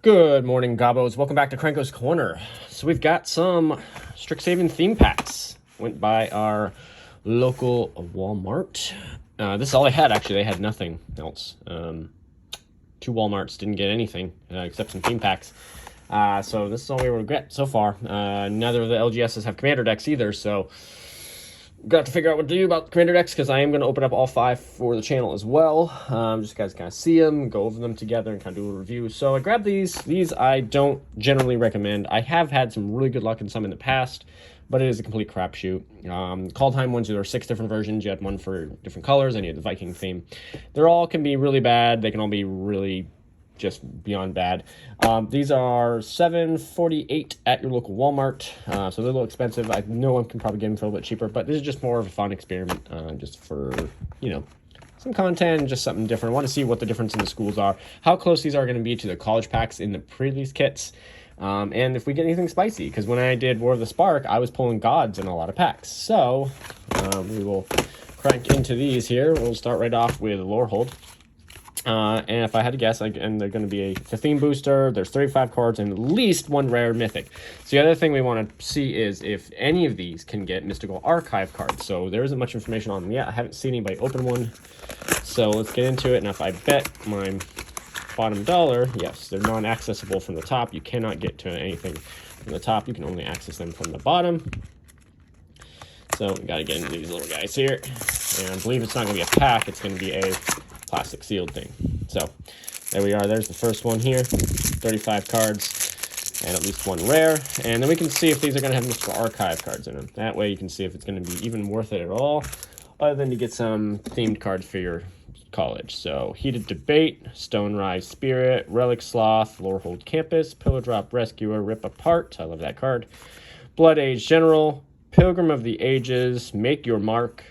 Good morning, Gobos. Welcome back to Krenkoscorner. So we've got some Strixhaven theme packs. Went by our local Walmart. This is all they had, actually. They had nothing else. Two Walmarts didn't get anything except some theme packs. So this is all we were get so far. Neither of the LGSs have commander decks either, so got to figure out what to do about the commander decks because I am going to open up all 5 for the channel as well. Just guys kind of see them, go over them together, and kind of do a review. So I grabbed these. These I don't generally recommend. I have had some really good luck in some in the past, but it is a complete crapshoot. Call time ones, there are 6 different versions. You had one for different colors, and you had the Viking theme. They're all can be really bad. They can all be really just beyond bad. These are $7.48 at your local Walmart, so they're a little expensive. I know I can probably get them for a little bit cheaper, but this is just more of a fun experiment, just for, you know, some content, just something different. I want to see what the difference in the schools are, how close these are going to be to the college packs in the pre-release kits, and if we get anything spicy, because when I did War of the Spark, I was pulling gods in a lot of packs. So we will crank into these here. We'll start right off with Lorehold. And if I had to guess, and they're going to be the theme booster, there's 35 cards and at least 1 rare mythic. So the other thing we want to see is if any of these can get mystical archive cards. So there isn't much information on them yet. I haven't seen anybody open one. So let's get into it. And if I bet my bottom dollar, yes, they're non-accessible from the top. You cannot get to anything from the top. You can only access them from the bottom. So we got to get into these little guys here. And I believe it's not going to be a pack. It's going to be a plastic sealed thing. So there we are. There's the first one here. 35 cards and at least 1 rare. And then we can see if these are going to have mystical archive cards in them. That way you can see if it's going to be even worth it at all, other than to get some themed cards for your college. So Heated Debate, Stone Rise Spirit, Relic Sloth, Lorehold Campus, Pillar Drop Rescuer, Rip Apart. I love that card. Blood Age General, Pilgrim of the Ages, Make Your Mark,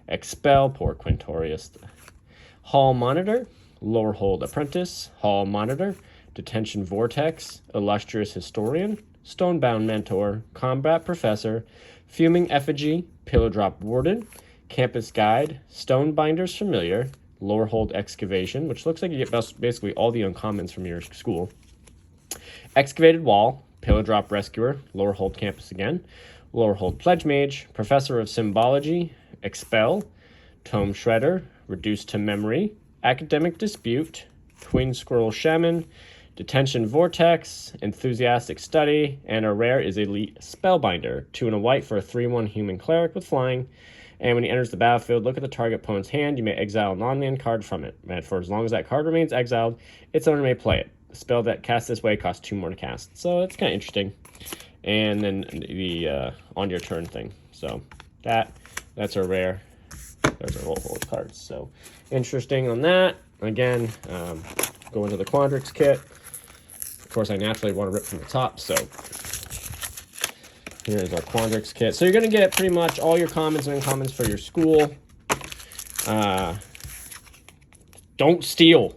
Expel, poor Quintorius. Hall Monitor, Lorehold Apprentice, Hall Monitor, Detention Vortex, Illustrious Historian, Stonebound Mentor, Combat Professor, Fuming Effigy, Pillar Drop Warden, Campus Guide, Stonebinder's Familiar, Lorehold Excavation, which looks like you get basically all the uncommons from your school, Excavated Wall, Pillar Drop Rescuer, Lorehold Campus again, Lorehold Pledge Mage, Professor of Symbology, Expel, Tome Shredder, Reduced to Memory, Academic Dispute, Twin Scroll Shaman, Detention Vortex, Enthusiastic Study, and a rare is Elite Spellbinder. 2 and a white for a 3/1 human cleric with flying. And when he enters the battlefield, look at the target opponent's hand. You may exile a non-land card from it. And for as long as that card remains exiled, its owner may play it. The spell that cast this way costs 2 more to cast. So it's kind of interesting. And then the on your turn thing. So that's a rare. There's our Lorehold cards. So interesting on that. Again, go into the Quadrix Kit. Of course, I naturally want to rip from the top, so here's our Quadrix Kit. So you're going to get pretty much all your commons and uncommons for your school. Don't steal.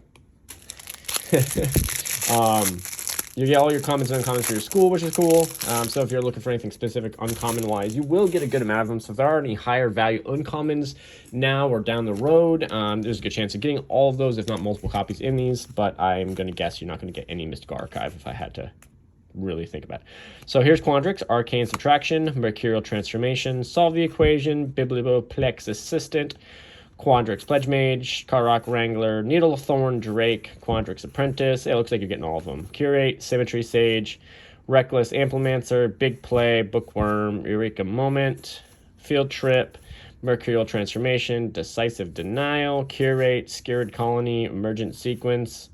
You get all your commons and uncommons for your school, which is cool. So if you're looking for anything specific uncommon-wise, you will get a good amount of them. So if there are any higher value uncommons now or down the road, there's a good chance of getting all of those, if not multiple copies in these. But I'm going to guess you're not going to get any Mystical Archive if I had to really think about it. So here's Quadrix, Arcane Subtraction, Mercurial Transformation, Solve the Equation, Biblioplex Assistant, Quadrix Pledge Mage, Karok Wrangler, Needle Thorn Drake, Quadrix Apprentice. It looks like you're getting all of them. Curate, Symmetry Sage, Reckless Amplimancer, Big Play, Bookworm, Eureka Moment, Field Trip, Mercurial Transformation, Decisive Denial, Curate, Scared Colony, Emergent Sequence,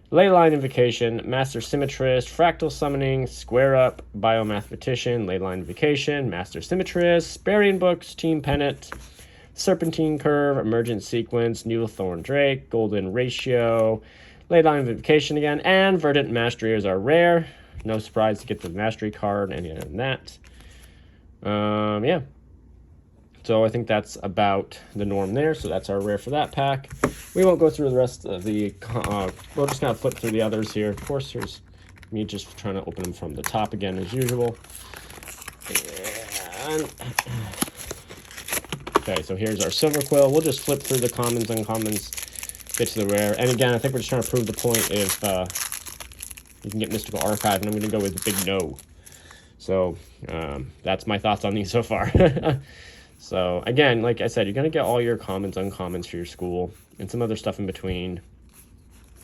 Leyline Invocation, Master Symmetrist, Fractal Summoning, Square Up, Biomathematician, Leyline Invocation, Master Symmetrist, Burying Books, Team Pennant, Serpentine Curve, Emergent Sequence, Needle Thorn Drake, Golden Ratio, Leyline Invocation again, and Verdant Mastery is our rare. No surprise to get the Mastery card, any other than that. Yeah. So I think that's about the norm there. So that's our rare for that pack. We won't go through the rest of the... we'll just kind of flip through the others here. Of course, here's me just trying to open them from the top again as usual. And... okay, so here's our Silver Quill. We'll just flip through the commons, uncommons, get to the rare. And again, I think we're just trying to prove the point if you can get Mystical Archive, and I'm going to go with Big No. So that's my thoughts on these so far. So again, like I said, you're going to get all your commons, uncommons for your school, and some other stuff in between.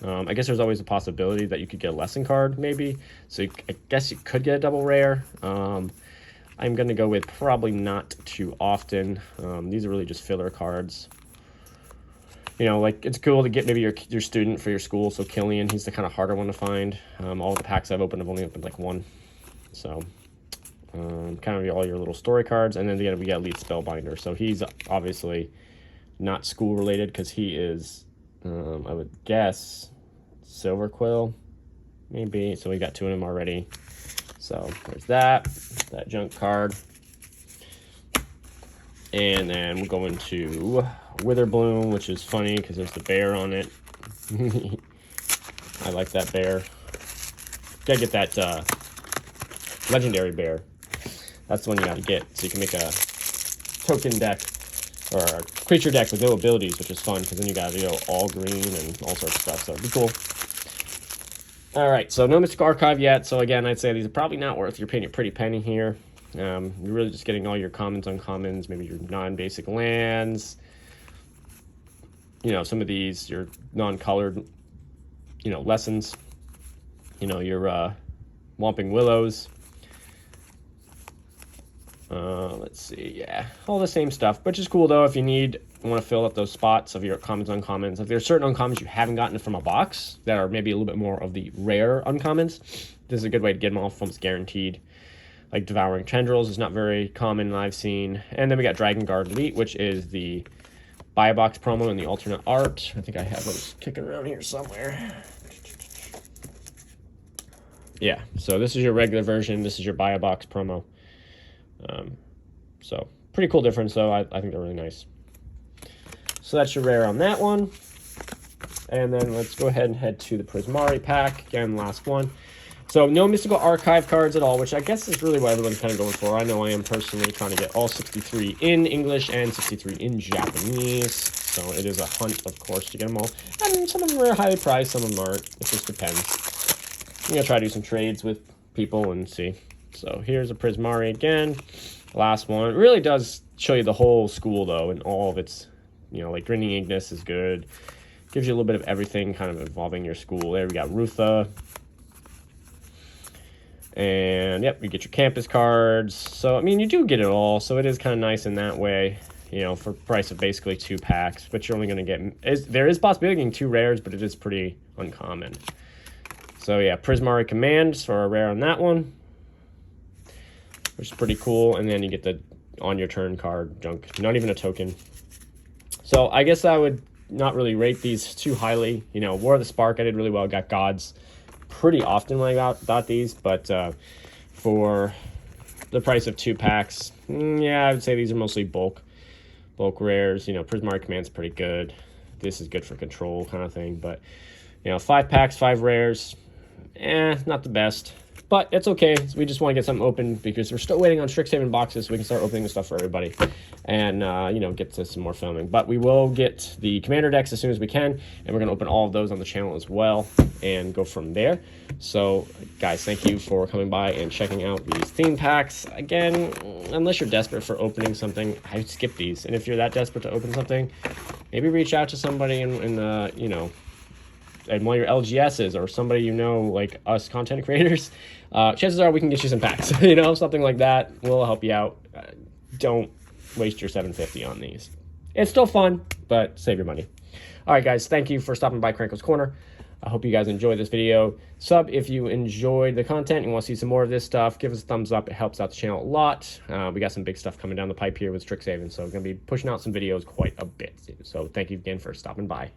I guess there's always a possibility that you could get a lesson card, maybe. So I guess you could get a double rare. I'm going to go with probably not too often. These are really just filler cards. You know, like, it's cool to get maybe your student for your school. So Killian, he's the kind of harder one to find. All the packs I've opened, I've only opened like one. So kind of all your little story cards. And then we got Elite Spellbinder. So he's obviously not school related because he is, I would guess, Silver Quill, maybe. So we got 2 of them already. So there's that junk card. And then we'll go into Witherbloom, which is funny because there's the bear on it. I like that bear. Gotta get that legendary bear. That's the one you gotta get. So you can make a token deck or a creature deck with no abilities, which is fun because then you gotta go all green and all sorts of stuff. So it'd be cool. All right, so no Mystical Archive yet. So again, I'd say these are probably not worth your paying a pretty penny here. You're really just getting all your commons, uncommons, maybe your non-basic lands. You know, some of these, your non-colored, you know, lessons. You know, your Whomping Willows. Let's see, yeah, all the same stuff, which is cool though if you want to fill up those spots of your commons, uncommons. If there's certain uncommons you haven't gotten from a box that are maybe a little bit more of the rare uncommons, this is a good way to get them all almost guaranteed. Like Devouring Tendrils is not very common I've seen. And then we got Dragon Guard Elite, which is the buy a box promo and the alternate art. I think I have those kicking around here somewhere. Yeah, so this is your regular version. This is your buy a box promo. So pretty cool difference though. I think they're really nice. So that's your rare on that one. And then let's go ahead and head to the Prismari pack. Again, last one. So no Mystical Archive cards at all, which I guess is really what everyone's kind of going for. I know I am personally trying to get all 63 in English and 63 in Japanese. So it is a hunt, of course, to get them all. And some of them are highly priced, some of them aren't. It just depends. I'm going to try to do some trades with people and see. So here's a Prismari again. Last one. It really does show you the whole school, though, and all of its, you know, like Grinding Ignis is good. Gives you a little bit of everything kind of involving your school. There we got Rutha. And, yep, you get your campus cards. So, I mean, you do get it all. So it is kind of nice in that way, you know, for price of basically 2 packs. But you're only going to get... There is possibility of getting 2 rares, but it is pretty uncommon. So, yeah, Prismari Commands for a rare on that one, which is pretty cool. And then you get the on-your-turn card junk. Not even a token. So I guess I would not really rate these too highly. You know, War of the Spark, I did really well. Got Gods pretty often when I got these. But for the price of 2 packs, yeah, I would say these are mostly bulk rares. You know, Prismari Command's pretty good. This is good for control kind of thing. But, you know, 5 packs, 5 rares, not the best. But it's okay. We just want to get something open because we're still waiting on Strixhaven boxes so we can start opening the stuff for everybody and, you know, get to some more filming. But we will get the Commander decks as soon as we can, and we're going to open all of those on the channel as well and go from there. So, guys, thank you for coming by and checking out these theme packs. Again, unless you're desperate for opening something, I would skip these. And if you're that desperate to open something, maybe reach out to somebody in you know, and one of your LGSs or somebody you know, like us content creators, chances are we can get you some packs. You know, something like that will help you out. Don't waste your $7.50 on these. It's still fun, but save your money. All right, guys, thank you for stopping by Krenkoscorner. I hope you guys enjoyed this video. Sub if you enjoyed the content and want to see some more of this stuff. Give us a thumbs up. It helps out the channel a lot. We got some big stuff coming down the pipe here with Strixhaven, so we're going to be pushing out some videos quite a bit. So thank you again for stopping by.